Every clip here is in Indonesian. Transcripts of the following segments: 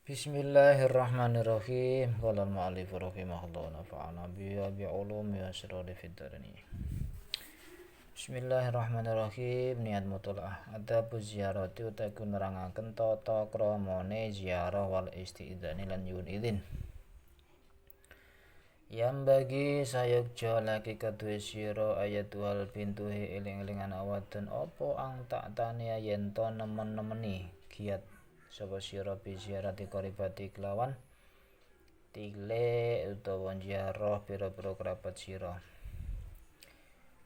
Bismillahirrahmanirrahim. Qala al-mu'allif rahimahullah nafa'ana bi ulumi wa asrari fid darani. Bismillahirrahmanirrahim. Niat mutolaah adabu ziyarati utaku nerangaken tata kramane ziarah wal isti'dzani lan nyuwun izin. Yang bagi sayukja laki kedue sira ayat wal pintuhe eling-elingan awadon apa ang tak tania yen to nemen-nemeni giat sapa sira bi ziarati qaribati kelawan tile utawa ziarah pira-pira kerabat sira.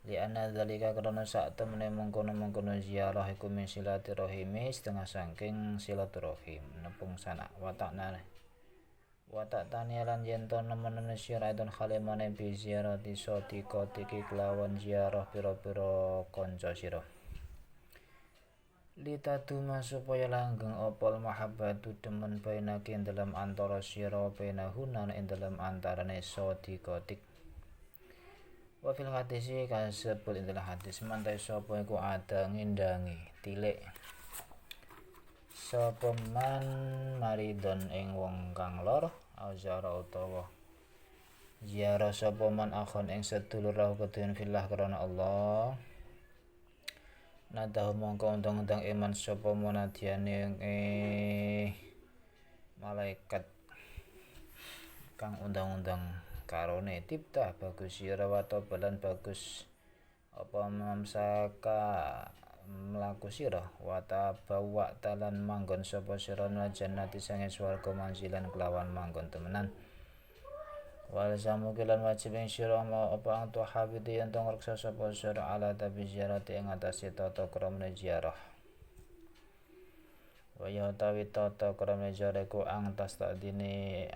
Li anna dzalika karena sak temene mengkono-mengkono ziarah iku min silaturahimi setengah saking silaturahim nepung sanak watak tanialan yen to nemen sira idon khalimane bi ziarati sadiqati kelawan ziarah pira-pira kanca sira. Litaduma supaya langgeng opol mahabbatu demen bainake ing dalam antara sira bainahuna ing dalam antarane sadiqatik. Wa fil hadisi kasebut ing dalam hadis mantai sapa iku ada ngindangi tilik sapa man maridon ing wong kang lara azara utawa ziarah sapa man akhon ing sedulur rahu keduen fillah karena Allah. Nadahu mongko undang-undang iman sapa monadiane malaikat kang undang-undang karone tipta bagus sira wato balan bagus apa mamsaka mlaku sira wata bawa talan manggon sapa sira nang jannati sange swarga manjilan kelawan manggon temenan. Wal zamu kilan wajib ing sira mau apa ang tuhafidhi yen tong reksa sapa sira ala tabi ziarati ing atase tata krama ziarah. Wa ya tawi tata krama ziarah ku ang tas takdini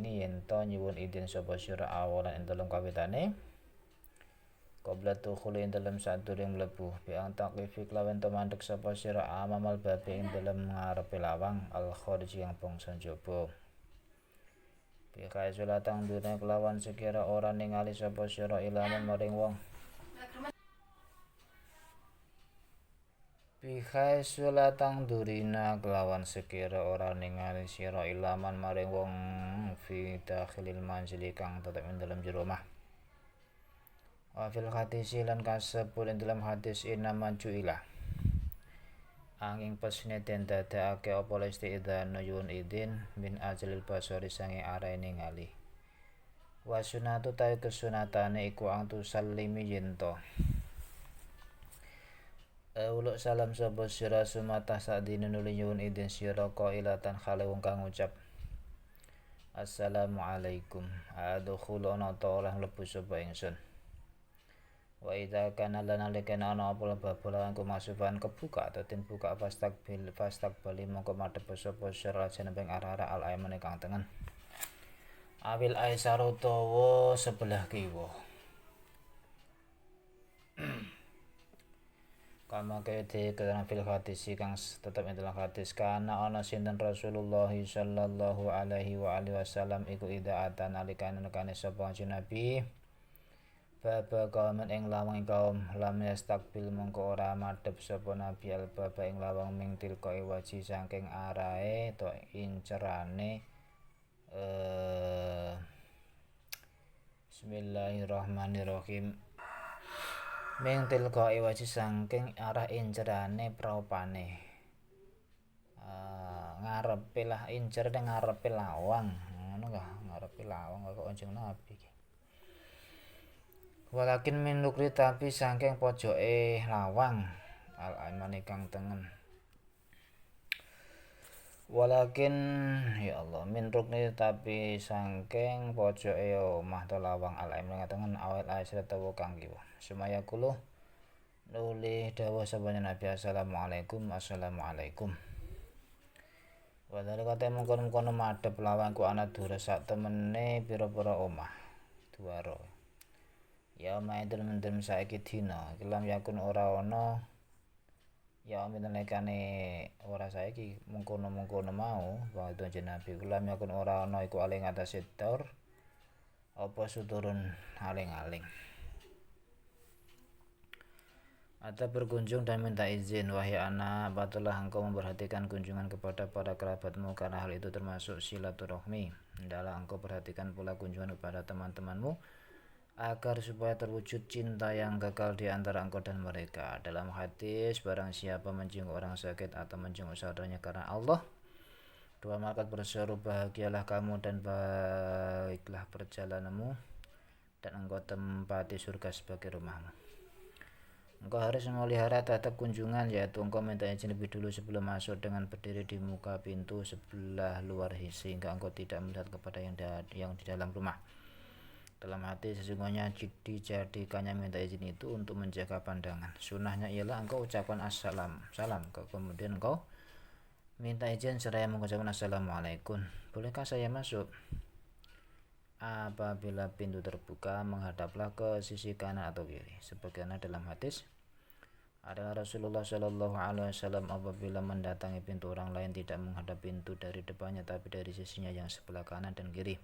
yen to nyuwun idin sapa sira awalan ing dalem kawitane. Qabla tukhuli ing dalem sadurung mlebu bi ang taqifi klawan to mandheg sapa sira amamal babi ing dalem ngarepe lawang al khariji yang bangsa njaba. Bikai sulatang durina kelawan sekira ora ningali sapa sira ilaman maring wong. Bikai sulatang durina kelawan sekira ora ningali sira ilaman maring wong fi dakhilil manzili kang tetep ing dalem jero omah. Wa fil hadis lan kasebut ing dalam hadis inna manjuila angin pesne den dadekake apa isti'dzan nyuwun idin min ajlil basari sange arahe ningali. Wa sunatu ta kesunatane iku ang tusallimi yen to uluk salam sapa sira sumata sadine nuli nyuwun idin sira qailatan khale wong kang ngucap Assalamualaikum adkhulu ana ta oleh mlebu sapa ingsun. Wa idza kana lana lekana ana apa babalan kumasuban kebuka atau tin buka fastaqbali mongko madhep sapa sira jeneng arah-arah al-ayman kang tengen awil aisar utawa sebelah kiwa. Kama kete keterangan fil hadis kang tetep ing dalam hadis kana ana sinten Rasulullah sallallahu alaihi wa alihi wasallam iku idza atan alikane nekane sapa Nabi baba kaum ing lawang kaum lam yastaqbil mongko ora madhep sapa nabi al baba ing lawang ming tilka waji saking arahe to incerane Bismillahirrahmanirrahim ming tilka waji saking arah incerane praupane ngarepe lah incer ning ngarepe lawang ngono kah ngarepe lawang kok kanjeng Nabi. Walakin min nukri tapi saking pojoke lawang al-aimani kang tengen. Walakin ya Allah min rukni tapi saking pojoke omah to lawang al-aimani kang tengen awal aisra tawa kang kiwa. Sumaya kuluh nuli dawuh sabane Nabi assalamualaikum. Wadhal kate mengkono-kono madhep lawang ku ana dure sak temene pira-pira omah duwara. Ya maidul mendem saiki dina kelam yakun ora ana ya minalekane ora saiki mengkono-mengkono mau wong Nabi kelam yakun ora ana iku aling atase daur apa suturun aling-aling. atau berkunjung dan minta izin. Wahai anak, patutlah engkau memperhatikan kunjungan kepada para kerabatmu, karena hal itu termasuk silaturahmi. Hendaklah engkau perhatikan pula kunjungan kepada teman-temanmu, agar supaya terwujud cinta yang kekal di antara engkau dan mereka. Dalam hadis, barang siapa menjenguk orang sakit atau menjenguk saudaranya karena Allah, dua malaikat berseru, bahagialah kamu dan baiklah perjalananmu, dan engkau tempati surga sebagai rumahmu. Engkau harus memelihara tatap kunjungan, yaitu engkau minta izin lebih dulu sebelum masuk dengan berdiri di muka pintu sebelah luar, sehingga engkau tidak melihat kepada yang di dalam rumah. Dalam hati, sesungguhnya dijadikannya minta izin itu untuk menjaga pandangan. Sunnahnya ialah engkau ucapkan salam, kemudian engkau minta izin seraya mengucapkan assalamualaikum. Bolehkah saya masuk? Apabila pintu terbuka, menghadaplah ke sisi kanan atau kiri. Sebagaimana dalam hadis adalah Rasulullah Shallallahu Alaihi Wasallam apabila mendatangi pintu orang lain tidak menghadap pintu dari depannya, tapi dari sisinya yang sebelah kanan dan kiri.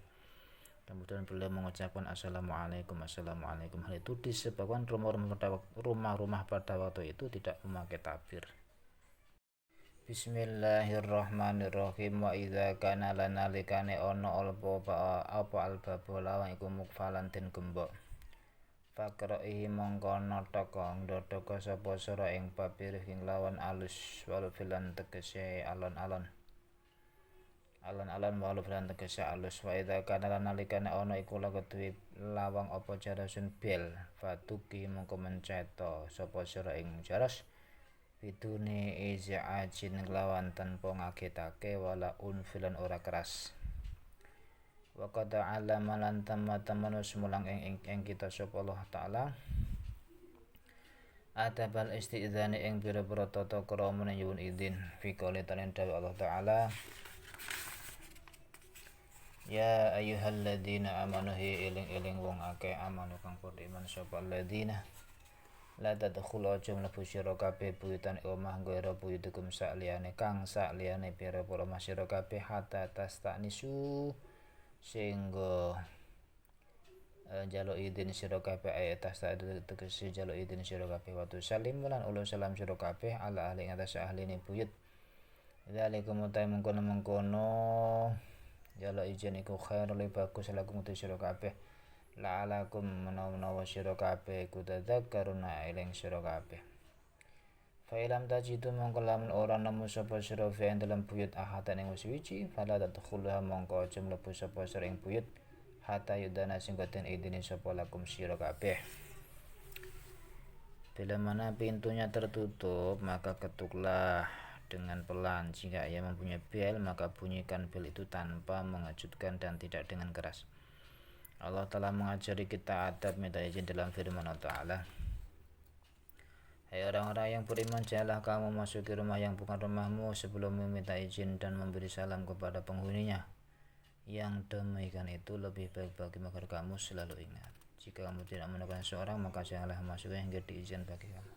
Kemudian beliau mengucapkan assalamualaikum. Hal itu disebabkan rumah-rumah pada waktu itu tidak memakai tabir. Bismillahirrahmanirrahim. Wa idza kana lana likane ono apa albabu lawang iku mukfalan den gembok. Fakroihi mongkono toko ndodoko sapa sira ing papir ing lawan alus walu filan tegese alon-alon. Alon-alon walu filan tegese alus. Wa idza kana lana likane ono iku lakuwi lawang apa jarasun bel. Fatuki mongko menceto sapa sira ing jaras. Bidune iza'ajin kelawan tanpa ngagetake wala unfilan ora keras. Wa qad alama lan teman-teman semulang ing kita sapa Allah taala adabal istidzani ing pira-pira tata krama nyuwun izin fi qouli ta'ala Allah taala ya ayyuhalladzina amanu hi eling-eling wong akeh amanu kang padha iman sapa alladzina la tadkhulu aja mlebu sira kabeh buyutan omah ghairu buyutikum sakliyane pira-pira omah sira kabeh hatta tastanisu sehingga njaluk izin sira kabeh ayat tegese njaluk izin sira kabeh watu salim lan ulo salam sira kabeh ala ahli ngatas ahline buyut. Dzalikum utai mengkono njaluk izin iku khairul bagus lakum uti sira kabeh. La'alakum menawa sira kabeh kutadzakkaruna eling sira kabeh. Fa ilam tajidu mongko lamun ora nemu sapa sira fi dalam buyut ahatan ing suci fala tadkhuluha mongko aja mlebu sapa sira ing buyut hatta yudana sing den idine sapa lakum sira kabeh. Bila mana pintunya tertutup maka ketuklah dengan pelan. Jika ia mempunyai bel maka bunyikan bel itu tanpa mengejutkan dan tidak dengan keras. Allah telah mengajari kita adab minta izin dalam firman Allah Ta'ala. Hai orang-orang yang beriman, janganlah kamu masuki rumah yang bukan rumahmu sebelum meminta izin dan memberi salam kepada penghuninya. Yang demikian itu lebih baik bagi agar kamu selalu ingat. Jika kamu tidak menemukan seorang maka janganlah masuk hingga diizin bagi kamu.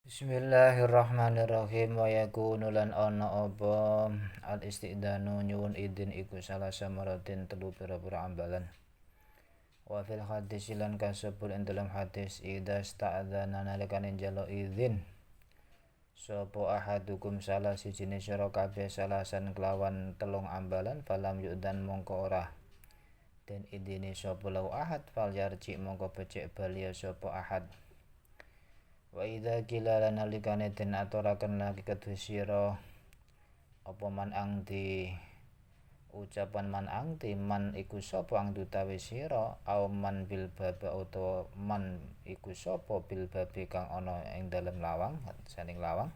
Bismillahirrahmanirrahim. Wa yakunu lan ana apa al istidanu nyuwun idin iku salah samaratin telu pira-pira ambalan. Wa fil hadis lan kasebut ing dalam hadis idza sta'adzana nalikane njaluk izin sapa ahadukum salah sijine sira kabeh salasan kelawan telung ambalan falam yu'dan mongko ora den idine sapa lau ahad fal yarji mongko becik bali sapa ahad. Wa idza qila lana nalikane den aturaken lagi kedue sira apa man angdi ucapan man angdi man iku sapa ang dutawi sira au man bil baba utawa man iku sapa bil babi kang ana ing dalem lawang saning lawang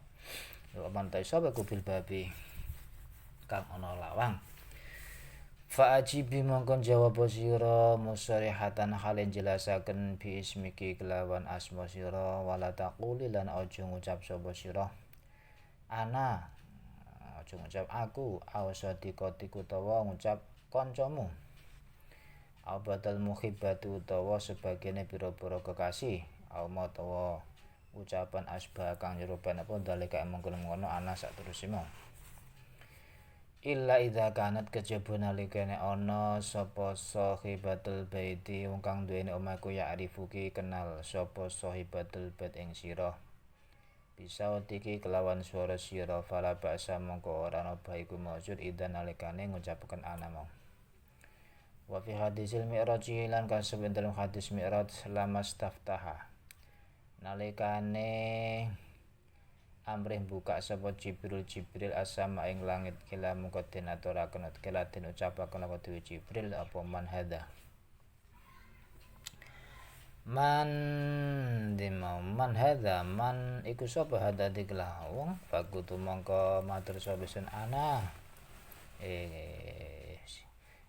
man ta sapa ku bil babi kang ana lawang. Fa ajibi mongkon jawab sira musarihatan halen jelasaken bi ismiki kelawan asma sira wala taquli lan aja ngucap sapa sira ana aja ngucap aku au sadiqatiku utawa ngucap kancamu au badal muhibbatu utawa sebagene pira-pira kekasih au matawa ucapan asbah kang nyerupan apa dalika mengkono ana saterusé mau. illa idza kanat kejaba nalikane ana sapa sahibatul baiti wong kang duweni omah ku ya arifuki kenal sapa sahibatul bait ing sira bisa utiki kelawan swara sira fala ba'sa mongko ora ana baiku maujud idza nalikane ngucapaken ana mau wa fi hadisil mi'raj lan kasebut dalam hadis mi'raj lamastaftaha nalikane amrih buka sapa Jibril asama ing langit kila mengko den aturaken kila den ucapaken apa dewe Jibril apa man hadza man man hadza man iku sapa hadza diklah wong fakutu mongko matur sapa sun ana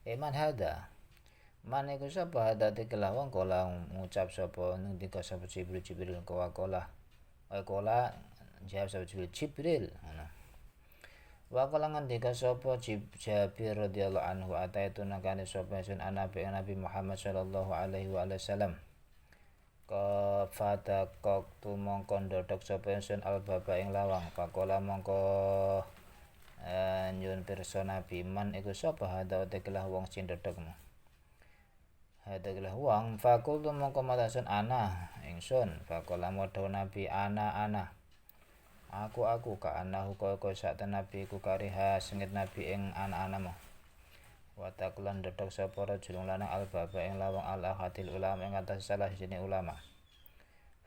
man hadza man iku sapa hadza diklah wong kala ngucap sapa ngendika sapa Jibril kola jawab sapa Jibril wa kala ngendika sapa Jabir radhiyallahu anhu ataitu nakane sapa sun Nabi Muhammad sallallahu alaihi wasallam fata kok tu mongko ndodhok sapa sun albaba ing lawang pakola mongko nyuwun pirsa Nabi man iku sapa hada tekelah wong sing ndodhokmu hada kelah wong fakul tu mongko matasun ana ingsun pakola modho Nabi ana aku ka anahu kaya sak nabi ku kariha sengit Nabi ing ana-anamu wa takulan ndodhok sapa rajul lanang albaba ing lawang al-ahadil ulama ing atas salah jeneng ulama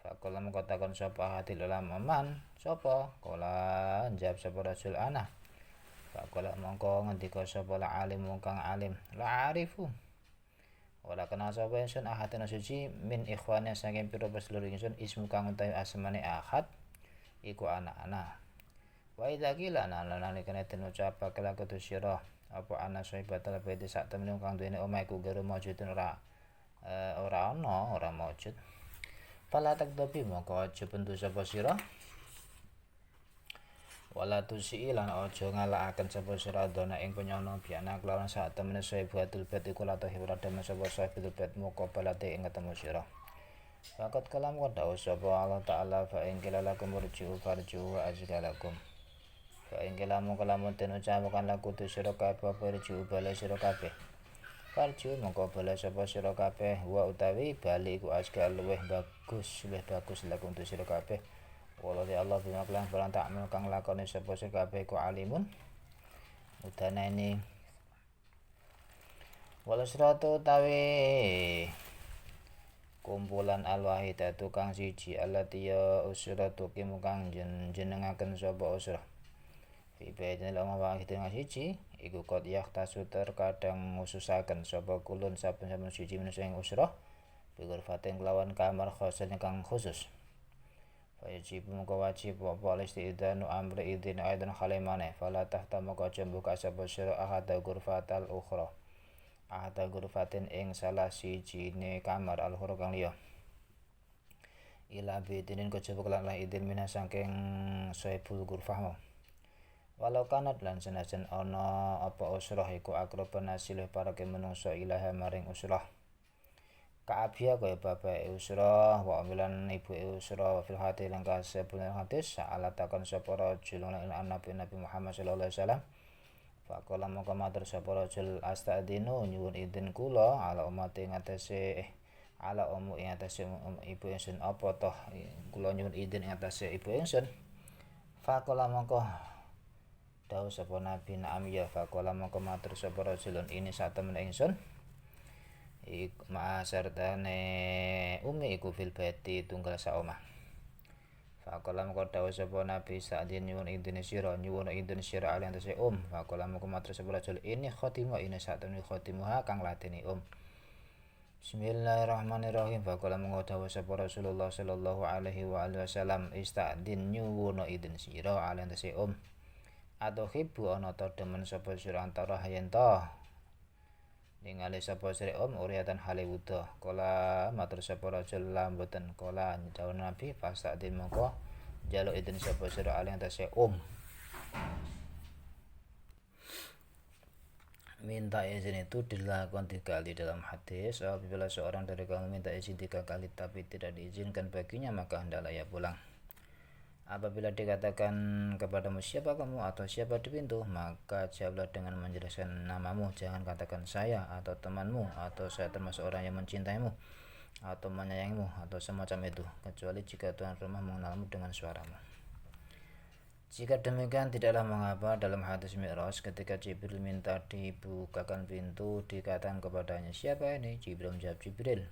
fakul mongko takon sapa ahadil ulama man sapa kala jawab sapa rajul ana fakul mongko ngendika sapa la alim wong kang alim la arifu ora kenal sapa ingsun ahadun suci min ikhwane saking pira peselur ingsun ismu kang utawi asmane ahad iku anak-anak wa idza qila nalikane den ucapake laku sira apa ana sahibatul baiti sak temene kang duweni omah iku gero maujudun ora ana ora maujud fala takdobi moko aja bentu sapa sira wala tusi lan aja ngalakaken sapa sira dona ing penyono biana kelawan sak temene sahibatul baiti iku latah hibrada sapa sahibatul baiti moko balate ing ketemu sira Fakat kalam qadaw sapa Allah Ta'ala fa in kila lakum farji'u wa azkalakum fa in kila mongko lamun den ucapaken laku tu sira kabeh farji'u bali sira kabeh farji'u mongko bali sapa sira kabeh wa utawi bali iku azkal luweh bagus lakum tu sira kabeh wallahu Allah bima kelan barang takmil kang lakoni sapa sira kabeh iku alimun udanane wala siratu utawi kumpulan al-wahidatu kang siji allati ya usratu kim kang jenengaken sapa usrah fi baidil umma wahidin siji iku qad yahtasu terkadang ngususaken sapa kulun saben-saben siji menawa ing usrah bi ghurfatin kelawan kamar khosan kang khusus wajib mongko wajib apa istidanu amri idin aidan khalimane fala tahta mongko aja buka sapa sira ahada ghurfatal ukhra ahada ghurfatin ing salah sijine kamar al-khura kang liya ila bidinin kejaba kelan idin mina saking saibul ghurfah mau walau kanat lan senajan ana apa usrah iku akroban asilih para menungso ilaha maring usrah Ka'abiyah kaya bapak usrah wa amilan ibu usrah wa fil hati lan kasebul hadis sa'ala takon sapa rajul lan Nabi Muhammad sallallahu alaihi wasallam faqala mongko matur sapa rajul astadinu nyuwun idin kula ala umati ngatese ala umu ing atase ibu ingsun apa toh kula nyuwun idin ing atase ibu ingsun faqala mongko dawuh sapa Nabi na'am ya faqala mongko matur sapa rajulun ini sak temen ingsun ma'asartane umi iku fil baiti tunggal sak omah Fakola moko dawuh sapa Nabi Sa'din nyuwun idin sira ali antase Fakola moko matur sapa rajul ini khatimu ini sak temene khatimuha kang lateni Bismillahirrahmanirrahim Fakola moko dawuh sapa Rasulullah sallallahu alaihi wasallam istadin nyuwun idin sira ali antase atau hibu ana ta demen sapa sira antara yen ta ningali sapa sira uriatan Hollywood kala matur sapa rajul lamboten kala dawuh Nabi fastadin mongko njaluk idin sapa sira ali antase minta izin itu dilakukan 3 kali dalam hadis apabila seorang dari kamu minta izin 3 kali tapi tidak diizinkan baginya maka hendaklah ia pulang Apabila dikatakan kepadamu siapa kamu atau siapa di pintu, maka jawablah dengan menjelaskan namamu. Jangan katakan saya atau temanmu atau saya termasuk orang yang mencintaimu atau menyayangimu atau semacam itu, kecuali jika tuan rumah mengenalmu dengan suaramu. Jika demikian tidaklah mengapa dalam hadis Mi'raj ketika Jibril minta dibukakan pintu, dikatakan kepadanya, siapa ini? Jibril menjawab, Jibril.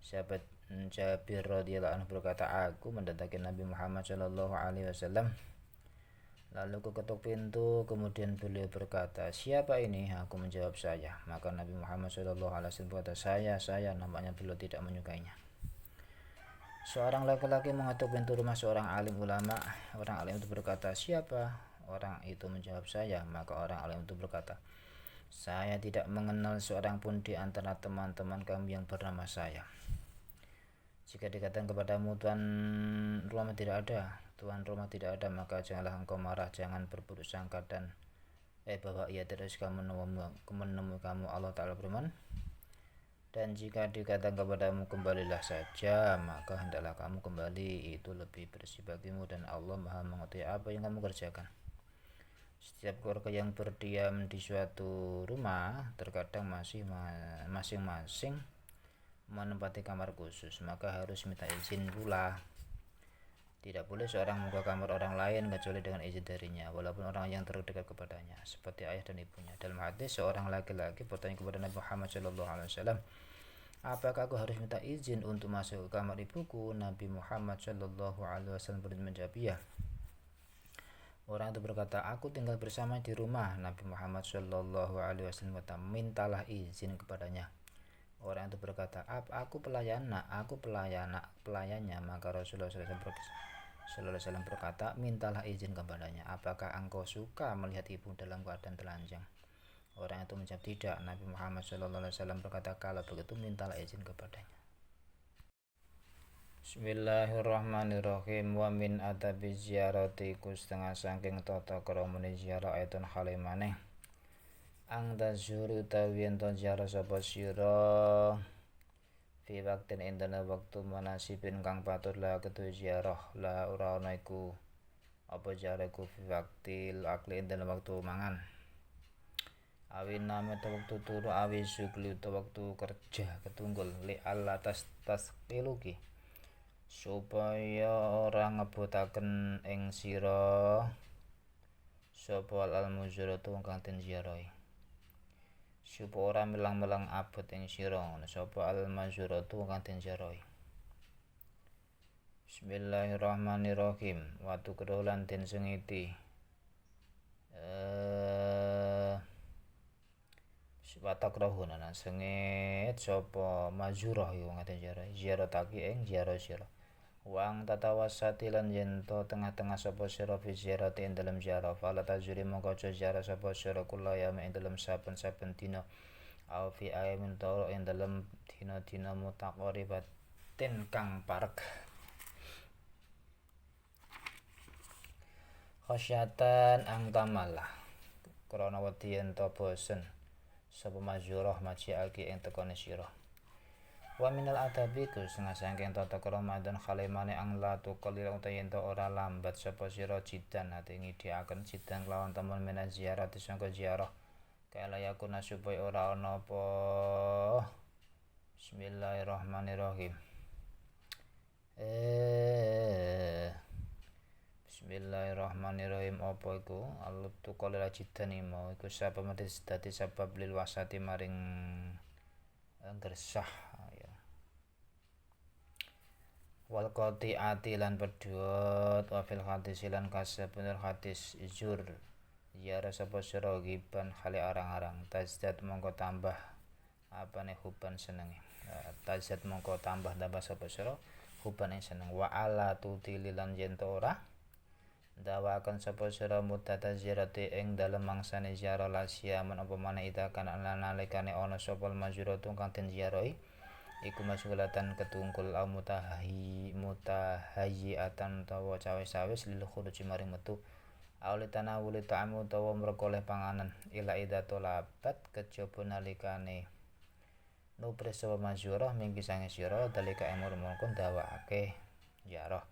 Sahabat Jabir radhiyallahu anhu berkata, aku mendatangi Nabi Muhammad sallallahu alaihi wasallam. Lalu ku ketuk pintu, kemudian beliau berkata, siapa ini? Aku menjawab, saya. Maka Nabi Muhammad sallallahu alaihi wasallam berkata, saya. Nampaknya beliau tidak menyukainya. Seorang laki-laki mengetuk pintu rumah seorang alim ulama. Orang alim itu berkata, siapa? Orang itu menjawab, saya. Maka orang alim itu berkata, saya tidak mengenal seorang pun di antara teman-teman kami yang bernama saya. Jika dikatakan kepadamu tuan rumah tidak ada, maka janganlah engkau marah, jangan berburuk sangka dan bahwa ia tidak suka menemui kamu. Allah Ta'ala berfirman, dan jika dikatakan kepadamu kembalilah saja, maka hendaklah kamu kembali, itu lebih bersih bagimu dan Allah Maha mengetahui apa yang kamu kerjakan. Setiap keluarga yang berdiam di suatu rumah terkadang masing-masing menempati kamar khusus, maka harus minta izin pula. Tidak boleh seorang membuka kamar orang lain kecuali dengan izin darinya, walaupun orang yang terdekat kepadanya, seperti ayah dan ibunya. Dalam hadis, seorang laki-laki bertanya kepada Nabi Muhammad SAW, apakah aku harus minta izin untuk masuk ke kamar ibuku? Nabi Muhammad SAW menjawab, iya. Orang itu berkata, aku tinggal bersama di rumah. Nabi Muhammad SAW berkata, mintalah izin kepadanya. Orang itu berkata, aku pelayannya. Maka Rasulullah SAW berkata, mintalah izin kepadanya. Apakah engkau suka melihat ibu dalam keadaan telanjang? Orang itu menjawab, tidak. Nabi Muhammad SAW berkata, kalau begitu mintalah izin kepadanya. Bismillahirrahmanirrahim. Wa min adabi ziyarati ku setengah saking tata krama ziarah ayatun halimane ang tazuri utawi ento ziarah sapa sira fi waktin indana waktu manasibin kang patut la ketu ziarah la ora ana iku apa ziarah iku fi waktil akli indana waktu mangan awin name ta waktu turu awi sugli ta waktu kerja ketunggul li alla tas kiluki supaya ora ngebutaken ing sira sapa al muzuratu kang den ziarahi, supaya ora milang-milang abot ing sira sapa al mazuratu kang den ziarahi. Bismillahirrahmanirrahim. Watu kedolan den sengiti watak rohuna sengit sapa mazurah iku ngaten ziarah taki ing ziarah sira. Wang tatawasati lan yento tengah-tengah sapa sira fi ziyarati ing dalem ziarah fala tajuri mongko aja ziarah sapa sira kulayama ing dalem saben-saben dina au fi ayamin tawra ing dalem dina-dina mutaqaribatin kang parek khasyatan ang tamalah krana wedi ento bosen sapa mazurah majiake ing tekone sira. Wa minal adabi ku setengah saking tata krama dan khalimane ang la tuqallil utawa yen ora lambat sapa sira jidan ate ngidhiaken jidan lawan temen mena ziarah disangka ziarah kala yakuna supaya ora ana apa. Bismillahirrahmanirrahim. Bismillahirrahmanirrahim. Apa iku alut tuqallil jidan mau iku sebab dadi sebab lil wasati maring gersah ya. Wal qati'ati lan pedhot wa fil hadis lan kasabunul hadis zur ziarah sapa sira giban khali arang-arang tazdad mongko tambah apane huban senenge tazdad mongko tambah sapa sira huban ing seneng wa ala tutili lan yen ora dawakan sapa sira mudata ziyarati ing dalem mangsane ziarah lasia men apa maneh ida kana lan nalikane ana sapa mazuratu kang den ziarahi iku masgulatan ketungkul au mutahayyiatan utawa cawis-cawis lil khuruji maring metu aulitana wuli ta'amu utawa mrekoleh panganan ila ida tolabat kejaba nalikane nupres sapa mazurah mingki sange sira dalika emur mongkon dawake ziarah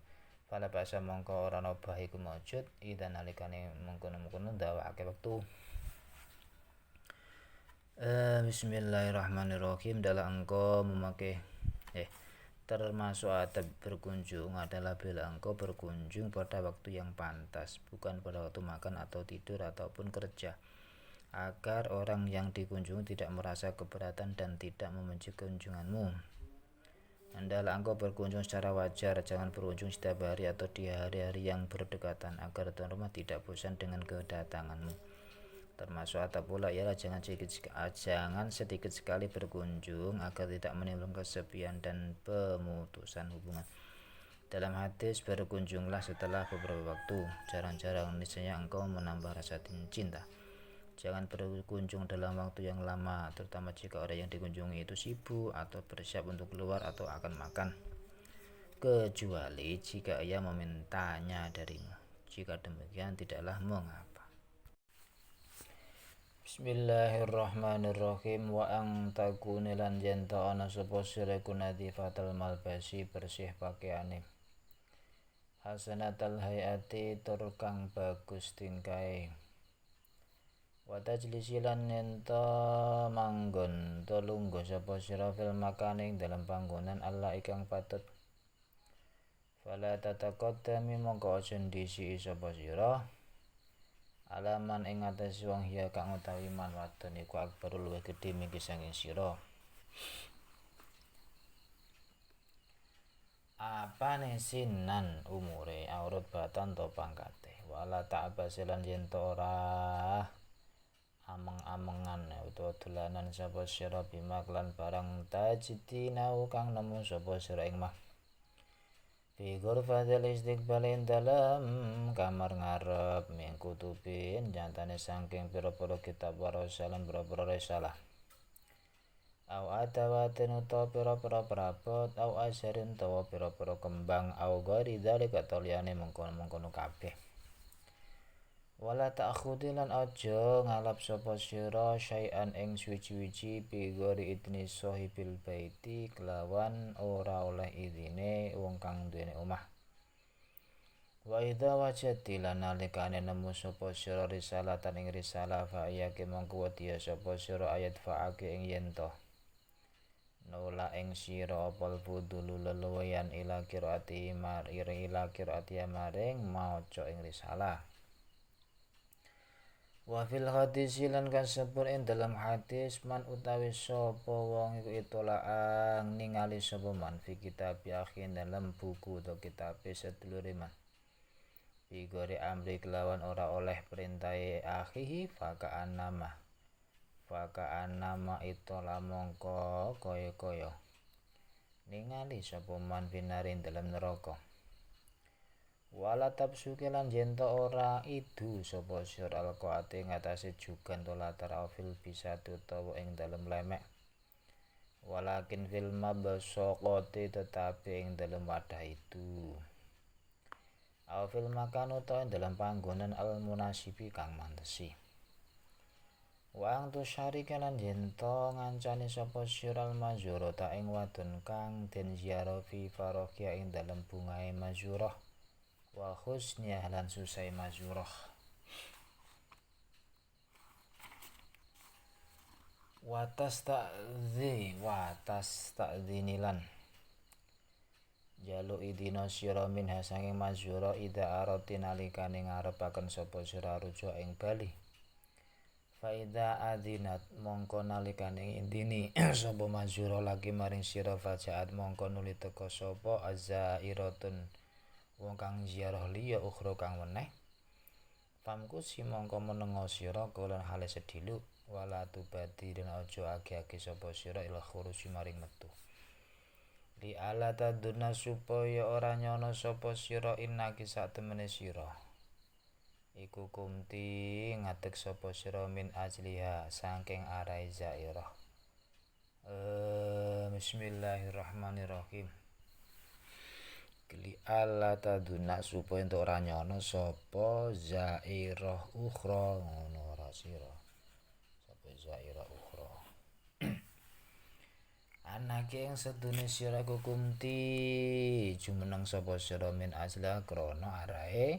Fala basa mongko ora ana bah iku maujud ida nalikane mengkono-mengkono ndawake wektu. Bismillahirrahmanirrahim. Dalam engkau memakai termasuk adab berkunjung adalah bila engkau berkunjung pada waktu yang pantas, bukan pada waktu makan atau tidur ataupun kerja, agar orang yang dikunjungi tidak merasa keberatan dan tidak membenci kunjunganmu. Hendaklah engkau berkunjung secara wajar, jangan berkunjung setiap hari atau di hari-hari yang berdekatan, agar tuan rumah tidak bosan dengan kedatanganmu. Termasuk adab pula ialah jangan sedikit sekali berkunjung agar tidak menimbulkan kesepian dan pemutusan hubungan. Dalam hadis, berkunjunglah setelah beberapa waktu, jarang-jarang niscaya engkau menambah rasa cinta. Jangan berkunjung dalam waktu yang lama, terutama jika orang yang dikunjungi itu sibuk atau bersiap untuk keluar atau akan makan, kecuali jika ia memintanya darimu. Jika demikian tidaklah mengapa. Bismillahirrahmanirrahim. Wa ang takuni lan yen ta ana sapa sira iku nadifatal malbasi, bersih pakaiane, hasanatal hayati tur kang bagus tingkae, wa tajlisi lan yen ta manggon ta lungguh sapa sira fil makaning dalam panggonan Allah ikang patut. Fala tataqaddami mongko aja ndisi sapa sira alaman ing atas wong ya kang utawi man wadon iku akbarul luwih gedhe mingki saking sira. Apane sinan umure aurut batan to pangkate, wala ta'basilan yen to ora ameng-amengan utawa dolanan sapa sira bimak lan barang tajidinau kang nemu sapa sira ing mah. Fi ghurfatil istiqbal dalam kamar ngarep min kutubin jantane saking pira-pira kitab warasalan pira-pira risalah. Au atawatin utawa pira-pira prabot au asarin utawa pira-pira kembang au ghairi dzalika toliyane mengkono-mengkono kabeh. Wala ta'khudhi lan aja ngalap sapa sira syai'an ing suwi-wiji bi ghairi idni sahibil baiti kelawan ora oleh idine wong kang duweni omah. Wa idza wajadti lan nalikane nemu sapa sira risalatan ing risalah fa ayake mongko wedya sapa sira ayat fa'ake ing yen to nolak ing sira apal fudulu leluwian ila qiraati maring maca ing risalah. Wa fil hadis lan kasebut ing dalam hadis man utawi sapa wong iku itolaang ningali sapa man fi kitab akhin dalam buku atau kitab sedulure man bi gori amri kelawan ora oleh perintahe akhihi fakaan nama itola mongko kaya-kaya ningali sapa man binarin dalam neraka. Wala tabsuke lan yen ta ora idu sapa sira alqaate ngatasé jugan to latar afil bisa utawa ing dalem lemek, walakin fil mabsaqati tetapi ing dalem wadah itu, au fil makan utawa ing dalem panggonan al munasibi kang mantesi. Wa ang tu syarika lan yen ta ngancani sapa sira al mazurata ing wadon kang den ziarah fi faraqiya ing dalem bungae mazurah wa husniyah lan susai mazurah. Watas ta'dhinilan jaluk idina sira minha saking mazurah ida arati nalikane ngarepaken sapa sira rujuk ing bali. Fa ida adinat mongko nalikane indini sapa mazurah lagi maring sira fajaat mongko nuli teka sapa azairatun wong kang ziarah liya ukhra kang weneh. Famkusi mongko menengo sira kulan hale sediluk wala tubadi dan aja age-age sapa sira ila khurusi maring metu. Li ala taduna supaya ora nyono sapa sira innaki sak temene sira iku kumti ngadeg sapa sira min ajliha saking arai zairah. Bismillahirrahmanirrahim. Li alla taduna supaya entuk ora nyono sapa zairah ukhra ngono ora sira sapa zairah ukhra. Anake ing sedune sira Kumti jumeneng sapa sira min asla krana arahe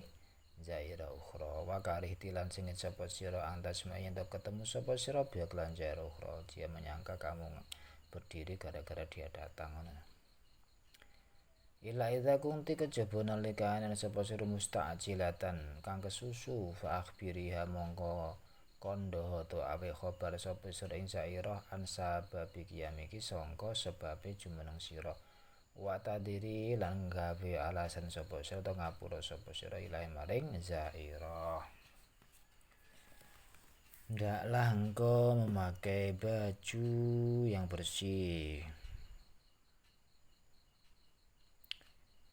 Zaira ukhra wa karih tilan singit sapa sira antasma yen ketemu sapa sira biak lan Zaira ukhra dia menyangka kamu berdiri gara-gara dia datang ngono. Ila idza kunti kejaba nalika ana sapa sira musta'jilatan kang kesusu fa akhbiriha mongko kandha to awe khabar sapa sira ing Zaira an sababi kiyamiki sangka sebabe jumeneng sira wa tadiri lan gawe alasan sapa sira to ngapura sapa sira ilahe maring Zaira. Hendaklah engkau memakai baju yang bersih,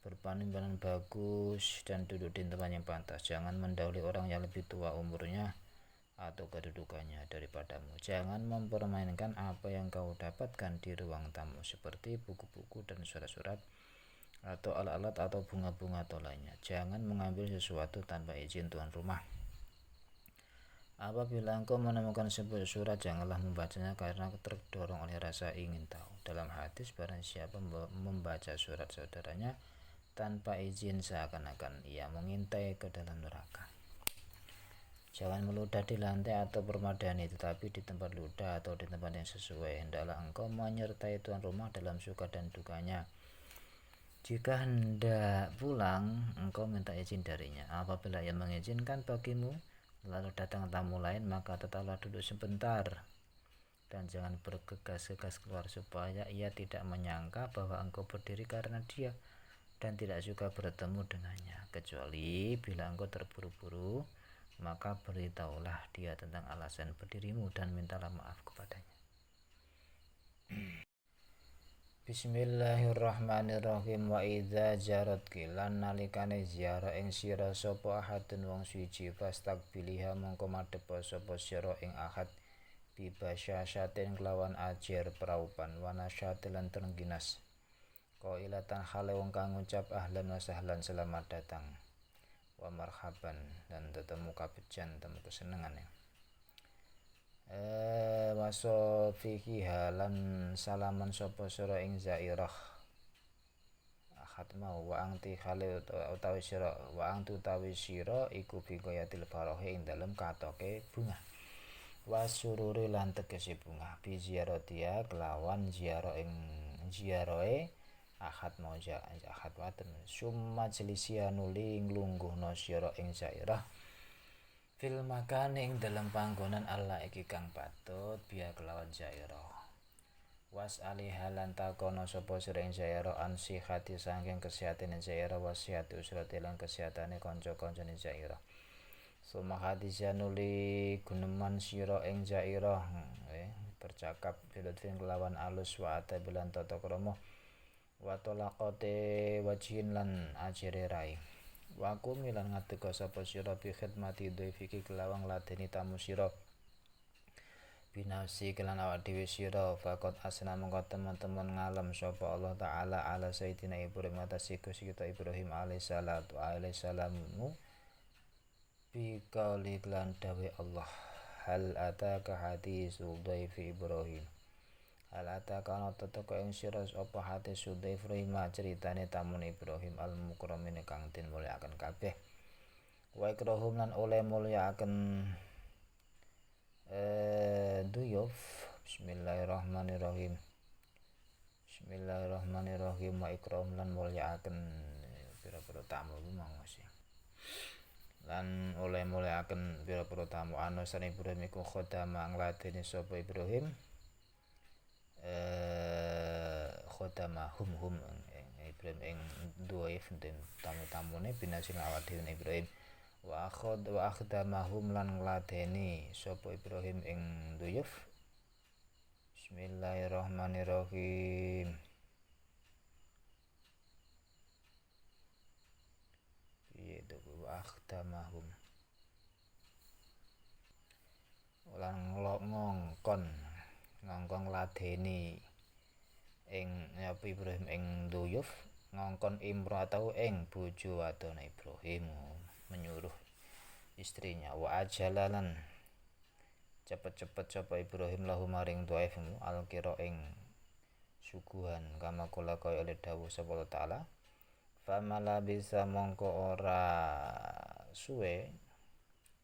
berpenampilan bagus dan duduk di tempat yang pantas. Jangan mendahului orang yang lebih tua umurnya atau kedudukannya daripadamu. Jangan mempermainkan apa yang kau dapatkan di ruang tamu seperti buku-buku dan surat-surat atau alat-alat atau bunga-bunga atau lainnya. Jangan mengambil sesuatu tanpa izin tuan rumah. Apabila engkau menemukan sebuah surat, janganlah membacanya karena terdorong oleh rasa ingin tahu. Dalam hadis, barang siapa membaca surat saudaranya tanpa izin seakan-akan ia mengintai ke dalam neraka. Jangan meludah di lantai atau permadani, tetapi di tempat ludah atau di tempat yang sesuai. Hendaklah engkau menyertai tuan rumah dalam suka dan dukanya. Jika hendak pulang, engkau minta izin darinya. Apabila ia mengizinkan bagimu, lalu datang tamu lain, maka tetaplah duduk sebentar dan jangan bergegas-gegas keluar supaya ia tidak menyangka bahwa engkau berdiri karena dia dan tidak suka bertemu dengannya. Kecuali bila engkau terburu-buru, maka beritahulah dia tentang alasan berdirimu dan mintalah maaf kepadanya. Bismillahirrahmanirrahim. Wa idza jarat kilan nalikane ziarah ing sira sapa ahadun wong suci fastaqbiliha mongko madhep sapa sira ing ahad bibasyasyatin kelawan ajer praupan wanasyatil lan terengginas qailatan hale wong kang ngucap ahlan wa sahlan selamat datang wa marhaban dan tetemu kabejan temu kesenengane. Waso fihi halan salaman sapa sira ing Zairah akad mau wa angti khale utawi sira wa angtu utawi sira iku biqayatil farahi ing dalem katoke bunga wasururi lan tegese bunga bi ziaratia kelawan ziarah ing ziarahe akad mau akad waten summa jelisia nuli nglungguhna sira ing Zairah fil makan ing dalam panggonan Allah iki kang patut biya kelawan Zairah. Was alihalan takono sapa sira ing Zairah an sihati saking kesehatane Zairah wasihati usrati lan kesehatane kanca-kancane Zairah. Suma hadisya nuli guneman sira ing Zairah bercakap bilutfin kelawan alus wa atabilan tata krama wa talaqate wajhin lan ajire rai. Waku milan ngateka sapa sira bi khidmati dhaifiki kelawang ladeni tamu sira binafsi kelan awak dhewe sira faqat asna mengko teman-teman ngalem sapa Allah taala ala sayyidina Ibrahim atas Gusti kita Ibrahim alaihi salamu bi qauli lan dawe Allah hal ataka hadisul dhaifi Ibrahim hal ataka ana teteka ing sira apa hadis Dhaif Ibrahim ceritane tamun Ibrahim al mukramin kang den mulyakaken kabeh wa ikrahum lan oleh mulyakaken duyuf. Bismillahirrahmanirrahim. Bismillahirrahmanirrahim wa ikrahum lan mulyakaken pira-pira tamu mau sih lan oleh mulyakaken pira-pira tamu anusan Ibrahim iku khodama ngladeni sapa Ibrahim khodamahum Ibrahim ing duwaif den tamu-tamune binasil awak dhewe Ibrahim wa akhdamahum lan ngladeni sapa Ibrahim ing duyuf. Bismillahirrahmanirrahim. Piye to wa akhdamahum lan ngongkon ngladeni ing Ibrahim ing duyuf ngongkon imratau ing bojo wadone Ibrahim menyuruh istrinya wa ajalalan cepet-cepet sapa Ibrahim lahu maring dhaif alkira ing suguhan kama kula kaya oleh dawuh sapa Allah taala famala bisa mongko ora suwe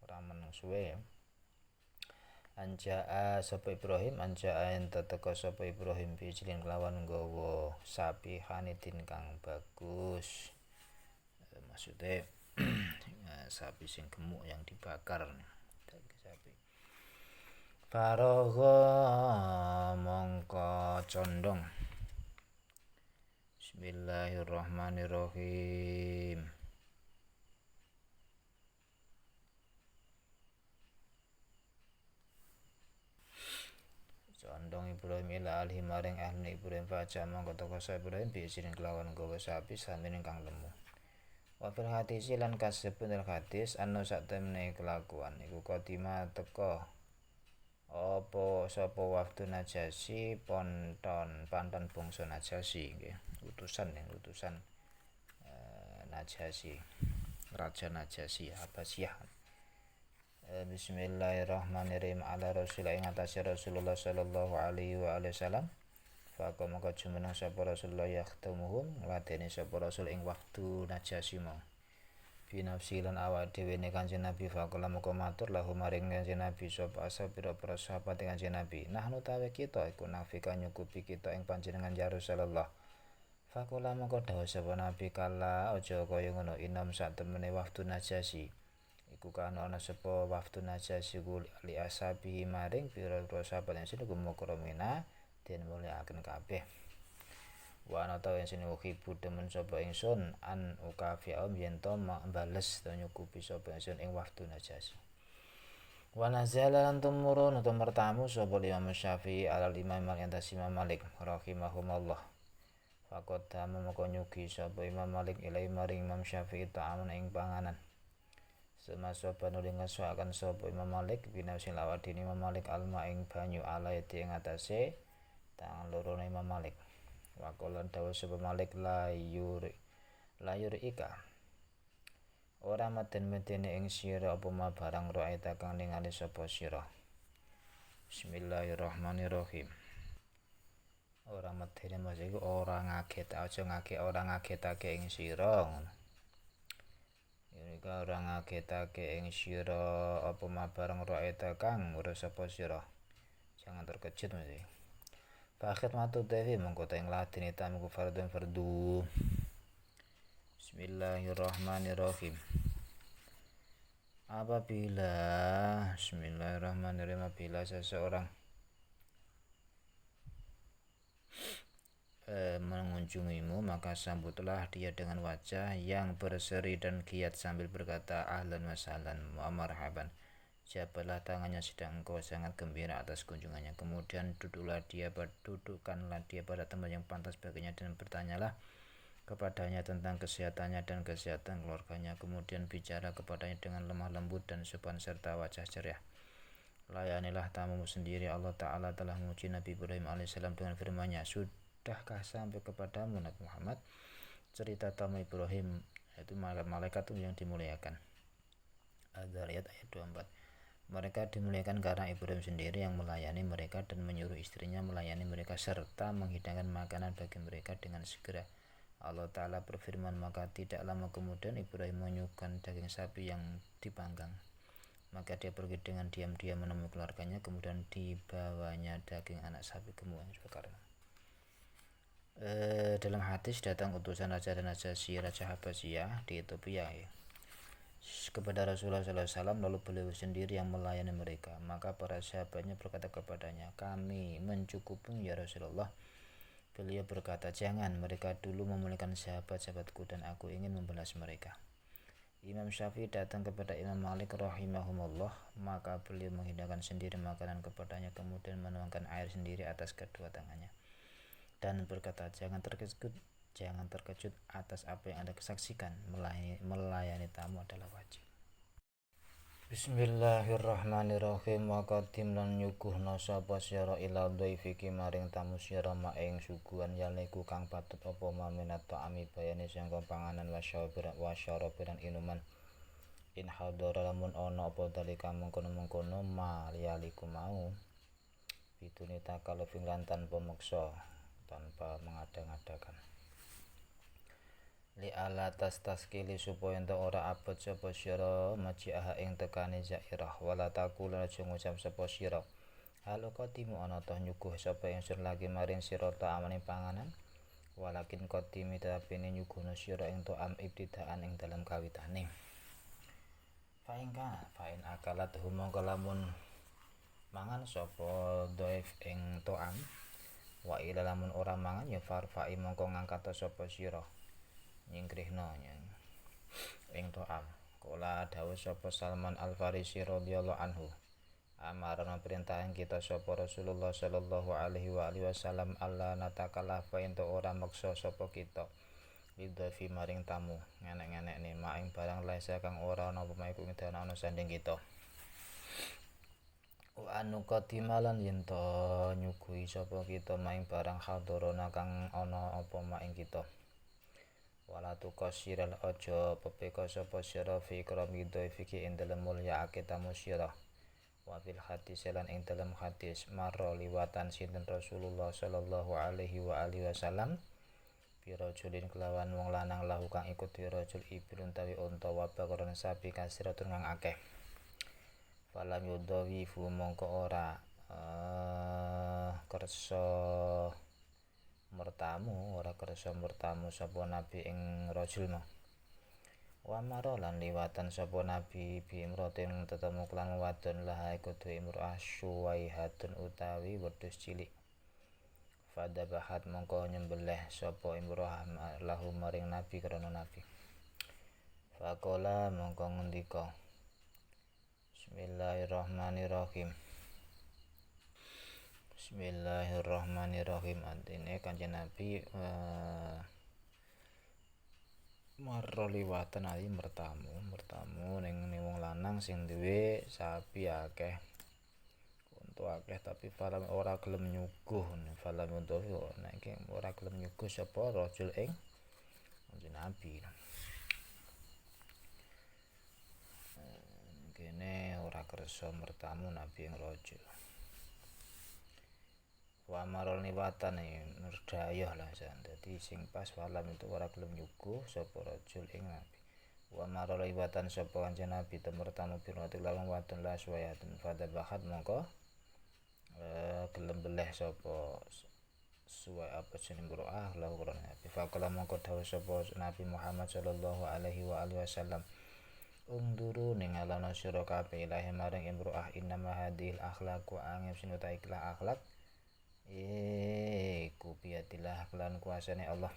ora meneng suwe ya Anjaa sapa Ibrahim anjaa enta teka sapa Ibrahim bijlin kelawan nggawa sapi hanitin kang bagus maksudnya sapi sing gemuk yang dibakar daging sapi Faragha mongko condong Bismillahirrahmanirrahim condong Ibrahim ila alhi maring ahli Ibrahim baca mongko teka sapa Ibrahim bijlin kelawan nggawa sapi samin kang lemu Wa fil hadis lan kasebut hadis anu sak temene kelakuan iku kodima teka apa sapa wafdu Najasyi panton bangsa Najasyi nggih utusan Najasyi Raja Najasyi Abbasiyah Bismillahirrahmanirrahim ala rasulillah ing atase Rasulullah sallallahu alaihi wa alihi wasallam Faka maka jumeneng sapa Rasulullah yakhtumuhum ngladeni sapa Rasul ing waktu Najasyi mau binafsi lan awak dhewe ne Kanjeng Nabi faqala moko matur lahu maring Kanjeng Nabi sapa asal pira-pira sahabat Kanjeng Nabi nahnu tawe kita iku nafika nyukupi kita ing panjenengan ya Rasulullah faqala moko dawuh sapa Nabi kala aja kaya ngono inam sak temene waktu Najasyi iku kana ana sapa waktu Najasyi li asabi maring pira-pira sahabat sing gumokromina den mulyakaken kabeh wa ana ta sing uhibu demen sapa ingsun an ukafi yen to bales to nyukupi sapa ingsun ing waktu Najasyi wa nazala lan tumurun utawa mertamu sapa Imam Syafi'i ala Imam Malik Imam Malik rahimahumullah faqad moko nyugi sapa Imam Malik ilai maring Imam Syafi'i ta'amun ing panganan semasa panuli ngesuaken sapa Imam Malik binasi lawadine Imam Malik alma ing banyu ala ing atase tangan loro Imam Malik Wakolan dawuh sapa Malik layur ika ora meden-medene ing sira apa ma barang ra'aita kang ningali sapa sira Bismillahirrahmanirrahim ora medene mas iku ora ngagetake ing sira iki ora ngagetake ing sira apa ma barang ra'aita kang ora sapa sira jangan terkejut mas Fakhir matu dewi mengkota yang ladin itamu fardun fardu Bismillahirrahmanirrahim Apabila seseorang mengunjungimu maka sambutlah dia dengan wajah yang berseri dan giat sambil berkata ahlan wa sahlan wa marhaban Siapalah tangannya sedang engkau sangat gembira atas kunjungannya. Kemudian dudukkanlah dia pada tempat yang pantas baginya dan bertanyalah kepadanya tentang kesehatannya dan kesehatan keluarganya. Kemudian bicara kepadanya dengan lemah lembut dan sopan serta wajah ceria. Layanilah tamumu sendiri. Allah Ta'ala telah memuji Nabi Ibrahim AS dengan firman-Nya, sudahkah sampai kepadamu Nabi Muhammad cerita tamu Ibrahim, yaitu malaikat yang dimuliakan. Al-Zariyat ayat 24. Mereka dimuliakan karena Ibrahim sendiri yang melayani mereka dan menyuruh istrinya melayani mereka serta menghidangkan makanan bagi mereka dengan segera. Allah Ta'ala berfirman, maka tidak lama kemudian Ibrahim menyuguhkan daging sapi yang dipanggang. Maka dia pergi dengan diam-diam menemui keluarganya, kemudian dibawanya daging anak sapi gemuk yang dibakar. Dalam hadis datang utusan Raja Najasyi, Raja Abbasiyah di Ethiopia kepada Rasulullah SAW, lalu beliau sendiri yang melayani mereka. Maka para sahabatnya berkata kepadanya, kami mencukupimu ya Rasulullah. Beliau berkata, jangan, mereka dulu memuliakan sahabat-sahabatku dan aku ingin membalas mereka. Imam Syafi'i datang kepada Imam Malik rahimahumullah, maka beliau menghidangkan sendiri makanan kepadanya, kemudian menuangkan air sendiri atas kedua tangannya dan berkata, jangan terkejut atas apa yang Anda saksikan. Melayani tamu adalah wajib. Bismillahirrahmanirrahim. Wa qadim lan nyuguhna sapa sira ila dhaifiki maring tamu sira ma ing suguhan yaliku kang patut apa maminat ta'ami bayane sangka panganan wa syarabiran inuman. In hadara lamun ana apa dalika mengkono-mengkono ma yaliku mau bidune takalufing lan tanpa meksa tanpa mengada-ngadakan. Li ala taskili supaya ento ora abot sapa sira maji'aha ing tekane zairah wala taqul aja ngucap sapa sira halo qatimu ana toh nyuguh sapa ingsun lagi maring sira ta'amane panganan walakin qatimi tapine nyuguhna sira ing ta'am ibtidaan ing dalam kawitane fa'in akalat humangka lamun mangan sapa dhaif ing ta'am wa ila lamun ora mangan ya farfa'i mongko ngangkat sapa sira nyingkrihna ing ta'am kula dawuh sapa Salman Al-Farisi radhiyallahu anhu amarana perintahan kita sapa Rasulullah sallallahu alaihi wasallam alla natakalafa ento ora meksa sapa kita lidhafi maring tamu ngenek-ngenekne maing barang laisa kang ora ana apa iku ing ana sanding kita wa anu qatimalan yen to nyuguhi sapa kita maing barang hadorona kang ana apa maing kita wala tukasiral aja pepeka sapa sira fi ikrami dhaifiki ing dalem mulyaake tamu sira wa fil hadis lan ing dalem hadis marra liwatan sinten Rasulullah sallallahu alaihi wasallam bi rajulin kelawan wong lanang lahu kang ikut rajul ibilun tawi unta wa bakaran sapi kasiratun kang akeh falam yudawi fu mongko ora kersa mertamu sapa nabi ing rajul mau wa maro lan liwatan sapa nabi bi imrotin tetemu kelan wadon lah iku duwe imro'ah suwaihatun utawi wedhus cilik fadabahat mongko nyembelih sapa imro'ah lahu maring nabi krana nabi faqala mongko ngendika Bismillahirrahmanirrahim artine Kanjeng Nabi marra liwatan ali mertamu ning wong lanang sing duwe sapi akeh untu akeh tapi falam ora gelem nyuguh falam untu nek iki ora gelem nyuguh sapa rajul ing Kanjeng Nabi kene ora kersa mertamu Nabi ing rajul wa marol niwatan nurdayah lah dadi sing pas falam itu ora gelem nyuguh sapa rajul ing Nabi wa marol niwatan sapa Kanjeng Nabi temur tamu pirati lawan wadon la suwayatun fadabahat mongko gelem beleh sapa suwai apa jeneng qur'ah la Qur'an Nabi faqala mongko dawuh sapa Nabi Muhammad sallallahu alaihi wasallam unduru ning alana sira kabeh ilahi maring imro'ah innama hadhil akhlaq wa angin sinuta ikhlas akhlak iku biadillah kelan kuasane Allah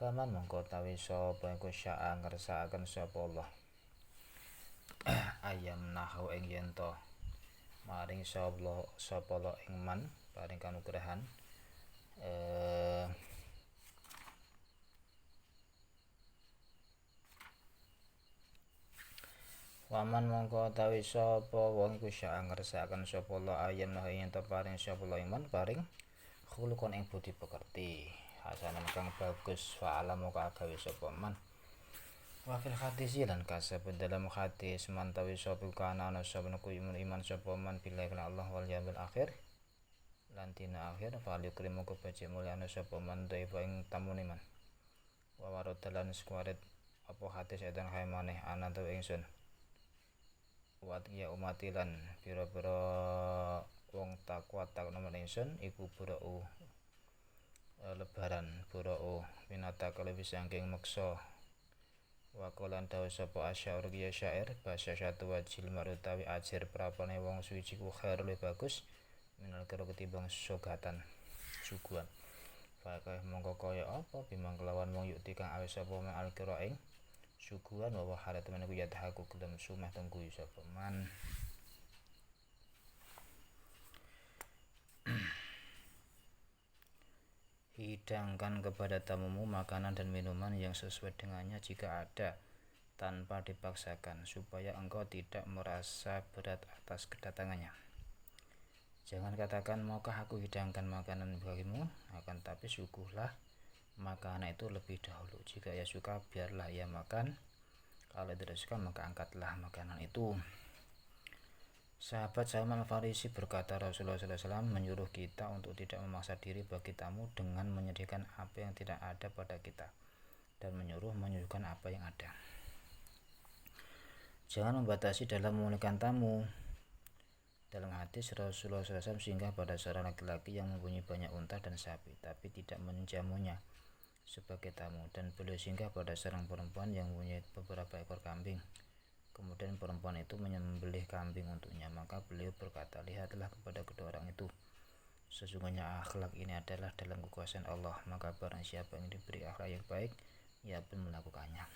faman mongko tawi sapa iku syaa ngersakaken sapa Allah ayam nahu ing yen to maring sapa Allah ing man paring kanugrahan waman mongko tawi sapa wong iku sak ngersakaken sapa Allah ayam nah yen to paring sapa Allah iman paring khulukon ing budi pekerti hasanan kang bagus fa alamu ka gawe sapa man wa fil hadis lan kasab dalam hadis man tawi sapa kana ana sapa iman sapa man billahi Allah wal yaumil akhir lan dina akhir fa yukrimu ka baca mulyana sapa man daifa ing tamune man wa waradalan sekuaret apa hadis edan kae maneh ana to ingsun wat ya umatilan pira-pira wong takwa nomor ingsun iku burau lebaran burau minata kalebi saking meksa wa qalan dawu sapa asyaur ya syair basa satu wajil marutawi ajir prapane wong suci ku khair luwih bagus minal karo ketimbang sogatan suguhan fakih mongko kaya apa bimang kelawan wong yukti kang awis sapa al qiraing syukuran wa halat temen ku yatahaku gelem sumeh tenggu sapa man hidangkan kepada tamumu makanan dan minuman yang sesuai dengannya jika ada tanpa dipaksakan supaya engkau tidak merasa berat atas kedatangannya. Jangan katakan maukah aku hidangkan makanan bagimu, akan tapi syukurlah makanan itu lebih dahulu. Jika ia suka biarlah ia makan, kalau tidak suka maka angkatlah makanan itu. Sahabat Salman Al-Farisi berkata, Rasulullah SAW menyuruh kita untuk tidak memaksa diri bagi tamu dengan menyediakan apa yang tidak ada pada kita dan menyuguhkan apa yang ada. Jangan membatasi dalam memuliakan tamu. Dalam hadis, Rasulullah SAW singgah pada seorang laki-laki yang mempunyai banyak unta dan sapi, tapi tidak menjamunya sebagai tamu, dan beliau singgah pada seorang perempuan yang mempunyai beberapa ekor kambing. Kemudian perempuan itu menyembelih kambing untuknya, maka beliau berkata, lihatlah kepada kedua orang itu. Sesungguhnya akhlak ini adalah dalam kekuasaan Allah, maka barang siapa yang diberi akhlak yang baik, ia pun melakukannya.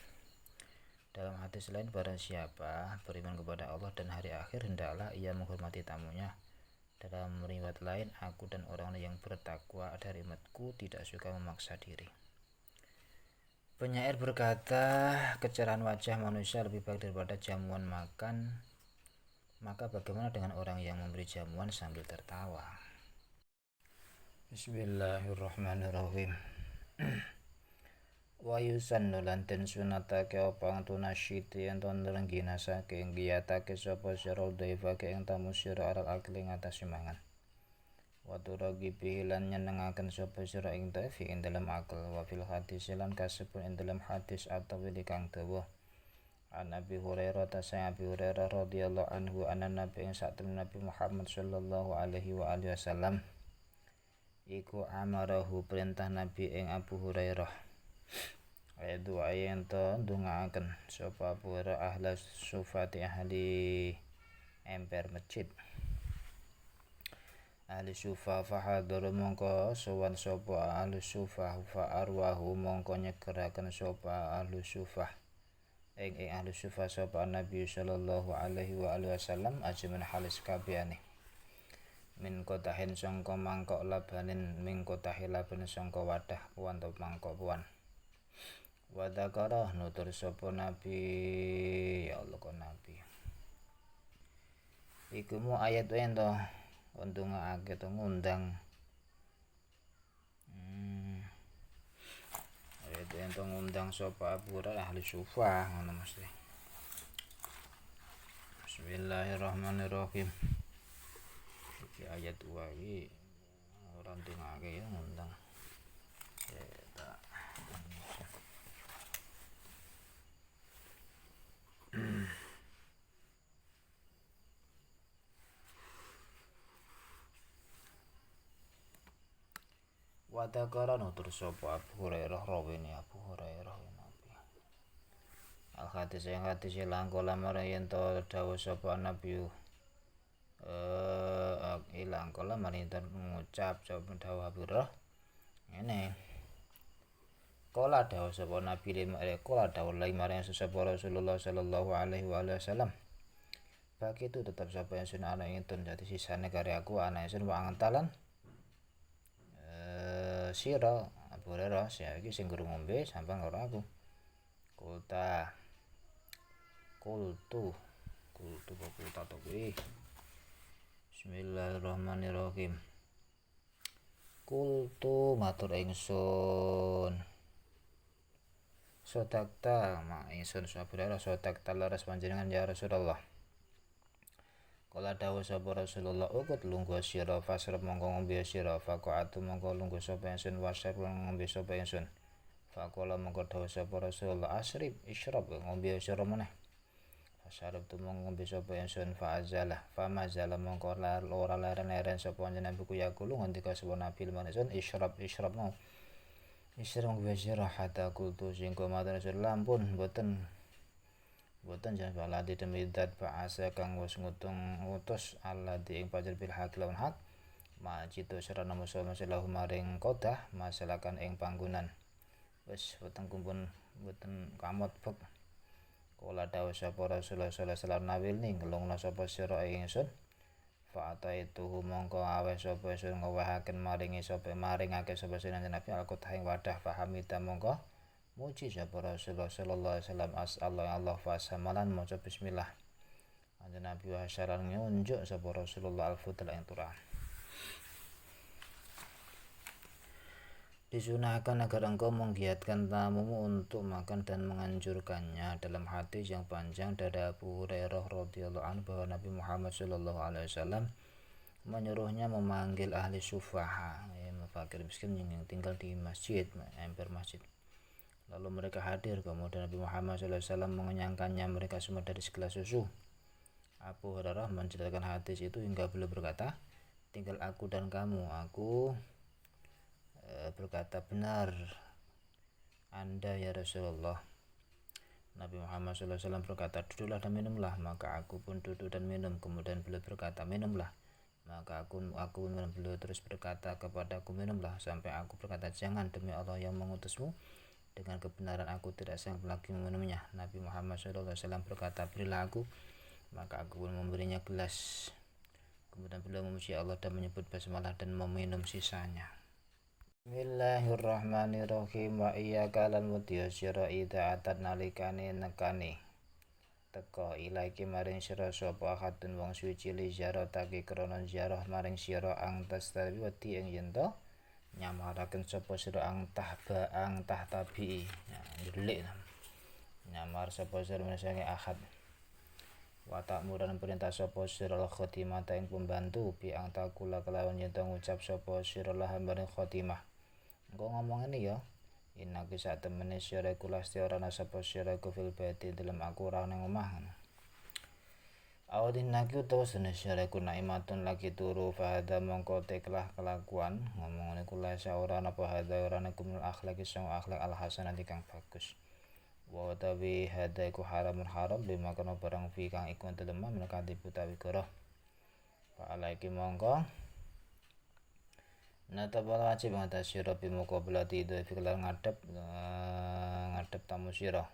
Dalam hadis lain, barang siapa beriman kepada Allah dan hari akhir, hendaklah ia menghormati tamunya. Dalam riwayat lain, aku dan orang yang bertakwa dari umatku tidak suka memaksa diri. Penyair berkata, kecerahan wajah manusia lebih baik daripada jamuan makan. Maka bagaimana dengan orang yang memberi jamuan sambil tertawa? Bismillahirrahmanirrahim. Wa yusannu lan den sunatake apa tunasyiti yen ton rengginasake ngiyatake sapa sira dhaifake ing tamu sira aral akli ngatasi mangan. Wa turagi bilan nyenengaken sapa sira ing dhaif ing dalam akal wa fil hadis lan kasebut ing dalam hadis atau kang dawa. An Abi Hurairah tasai Abi Hurairah radhiyallahu anhu anna nabi ing satemene Nabi Muhammad sallallahu alaihi wa alihi wasallam iku amarahu perintah Nabi ing Abu Hurairah ayatu ayento ndongaaken sapa Abu Hurairah ahla sufati ahli emper masjid ahli sufa fahadoro mongko sowan sapa ahli sufa fa arwahu mongko nyegeraken sapa ahli sufa ing ahli sufa sapa Nabi sallallahu alaihi wa alihi wasallam ajman halis kabehane min kotahin sangka mangkok labanin min kotahi laban sangka wadah puan atau mangkok puan wadakara nutur sapa Nabi ya Allah kok Nabi iku mu ayat ento ndongaake to ngundang ayat ento ngundang sapa Abu Hurairah ahli sufa ngono mesti. Bismillahirrahmanirrahim. Iki ayat 2 iki ora ndongake ya ngundang Wadakara nutur sapa Abu Hurairah rawene Abu Hurairah Nabi. Al-hadis yang hadis ilang kala marang yen to dawuh sapa Nabi ilang kala marang ngucap sapa dawuh Abu Hurairah ngene. Kala dawuh sapa Nabi kala dawuh marang sapa Rasulullah sallallahu alaihi wasallam. Bagi itu tetap sapa yang sunah ana ingsun dadi sisane kare aku ana ingsun wa angtalan sira Abu Hurairah iki sing guru ngombe sampang karo aku. Kultu to kuwi. Bismillahirrahmanirrahim. Kultu matur ingsun. Sodakta mak ingsun Abu Hurairah sodakta laras panjenengan ya Rasulullah. Kala dawuh sapa Rasulullah ukut lungguh sira fasrab mongko ngombe sira faqatu mongko lungguh sapa ingsun wasab ngombe sapa ingsun faqala mongko dawuh sapa Rasulullah asrib isyrab ngombe sira meneh fasarab tu mongko ngombe sapa ingsun famazala mongko ora leren sapa panjenengan buku yakulu ngendika sapa Nabi ingsun isyrab mau isyrab ngombe sira hatta kultu singko matur lampun boten jan baladi demidat bahasa kang wis ngutus alladzi ing pajar bil haq lawan hak majitu sarana masalah maring kodah masalakan ing panggonan wis boten kumpun boten kamot bab kala dawuh sapa Rasulullah sallallahu alaihi wasallam nawil ning ngelungna sapa sira ingsun fa itu mongko aweh sapa ingsun ngawahaken maringake sapa sira Nabi al-qotah ing wadah pahamita mongko muji sapa Rasulullah sallallahu alaihi wasallam Allah fasamalan maca bismillah. Anjen Nabi wa syaran nyunjuk sapa Rasulullah al-fudl ing turah. Disunahkan agar engkau menggiatkan tamumu untuk makan dan menganjurkannya. Dalam hadis yang panjang dari Abu Hurairah radhiyallahu anhu bahwa Nabi Muhammad sallallahu alaihi wasallam menyuruhnya memanggil ahli sufaha, fakir miskin yang tinggal di masjid, hampir masjid. Lalu mereka hadir, kemudian Nabi Muhammad SAW mengenyangkannya mereka semua dari segelas susu. Abu Hurairah menceritakan hadis itu hingga beliau berkata, tinggal aku dan kamu. Aku berkata, benar Anda ya Rasulullah. Nabi Muhammad SAW berkata, duduklah dan minumlah. Maka aku pun duduk dan minum. Kemudian beliau berkata, minumlah. Maka aku minum. Beliau terus berkata kepadaku, minumlah. Sampai aku berkata, jangan, demi Allah yang mengutusmu, dengan kebenaran aku tidak sanggup lagi meminumnya. Nabi Muhammad SAW berkata, berilah aku. Maka aku pun memberinya gelas. Kemudian beliau memuji Allah dan menyebut basmalah dan meminum sisanya. Bismillahirrahmanirrahim. Wa iyyaka lan mutiya sira idza atat nalikane nekani teka ilaiki maring sira sapa hadun wong suci li ziaratake krana ziarah maring sira ang tastawi wedi ing yen to nyamaraken sapa sira ang tabi ndelik nyamar sapa sira menawa ahad wa ta'muran perintah sapa sira khotimah ing pembantu bi ang takula kelawan yen to ngucap sapa sira lah maring khotimah. Engko ngomong ini ya, inna kisah temene sira kula ora ana sapa sira ku fil baiti dalam aku ora nang omah. Awadin naki utawa sene sira ku naimatun lagi turu fahada mongko teklah kelakuan ngomong ngene kula ora ana apa hada ora ana kumul akhlaki sang akhlak al hasanati kang bagus. Wa tawi hada iku haramun haram bima kana barang fi kang iku telemah menekati utawi goroh. Fa alaiki mongko nata bala wajib ngatas sira bi muqabalati fiklar ngadep tamu sira.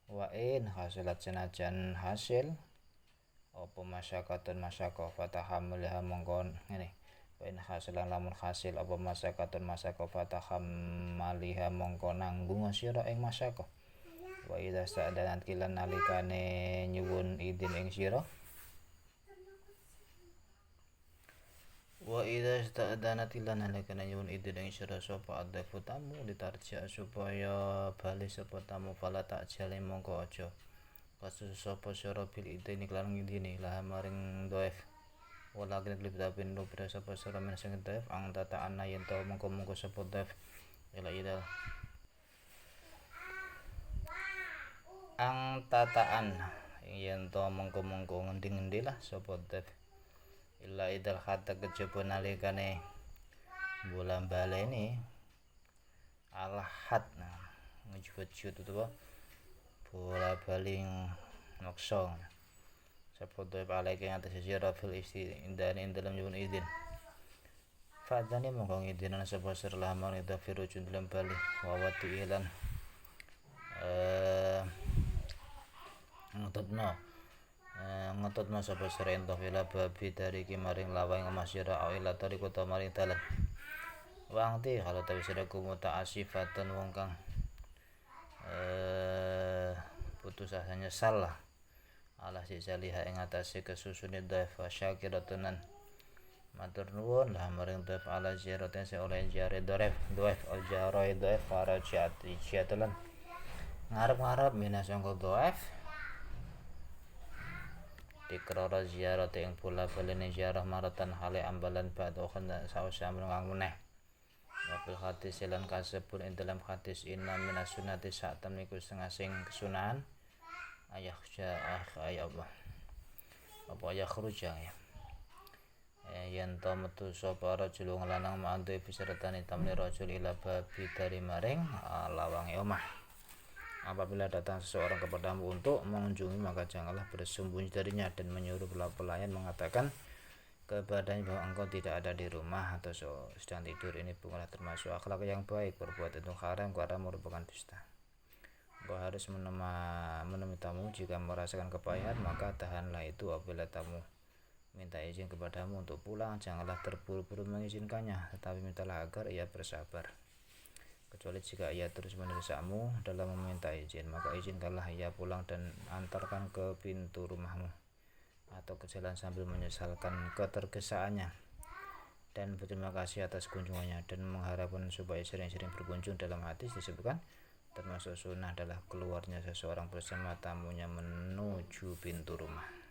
Wa in hasilat senajan hasil apa masyakatun masyaka fatahamilha mongko ngene. Wa in hasilan lamun hasil apa masyakatun masyaka fatahamaliha mongko nanggung sira ing masyaka. Wa idza sa'adanat kilan nalikane nyuwun idin ing sira. Wa idza sta'danat lan halakana nyuwun idin ing sira sapa adzafu tamu ditarja supaya bali sapa tamu fala tak jale mongko aja kasus sapa sira bil idin iklan ngidini lah maring dhaif walakin klip tapin lu pada sapa sira men sing dhaif ang tataan yen to mongko sapa dhaif ila ida ang tataan yen to mongko ngendi-ngendi lah sapa dhaif illa idal hatta kejaba nalikane bulan baleni alhat ngejut-jut utawa bola baling maksa sapa dhaif alaike ngatas sira fil istindani ing dalam nyuwun izin fadani mongko ngidinan sapa sira lamar ida firujun dalam bali wa wati ilan ngetutna sapa sira ento fila babi dari kimaring lawang masyira au ila tariku ta maring dalan wangti kalau tawi sira kumuta asifatun wong kang putus asa nyesal lah Allah sisaliha ing atase kesusune dhaif syakiratunan matur nuwun lah maring dhaif ala ziaratin se oleh ziarah dhaif al ziarah dhaif para ciatulan ngarep-ngarep minas sangka dhaif dikrara ziarah ing bola balene ziarah maratan hale ambalan ba'da khana saus amrang meneh. Wabil hadis lan kasebut ing dalam hadis inna minas sunnati sa'tam niku setengah sing kesunahan ayah apa ayah khruja ya. Yen to metu sapa rajul lanang ma'antu bisaratani tamni rajul ila babi dari maring lawange omah. Apabila datang seseorang kepadamu untuk mengunjungi maka janganlah bersembunyi darinya dan menyuruh pelayan mengatakan kepadanya bahwa engkau tidak ada di rumah atau sedang tidur. Ini bukanlah termasuk akhlak yang baik. Berbuat itu haram karena merupakan dusta. Engkau harus menemui tamu jika merasakan kepayahan maka tahanlah itu. Apabila tamu minta izin kepadamu untuk pulang janganlah terburu-buru mengizinkannya, tetapi mintalah agar ia bersabar. Kecuali jika ia terus mendesakmu dalam meminta izin, maka izinkanlah ia pulang dan antarkan ke pintu rumahmu atau ke jalan sambil menyesalkan ketergesaannya dan berterima kasih atas kunjungannya dan mengharapkan supaya sering-sering berkunjung. Dalam hadis disebutkan termasuk sunnah adalah keluarnya seseorang bersama tamunya menuju pintu rumah.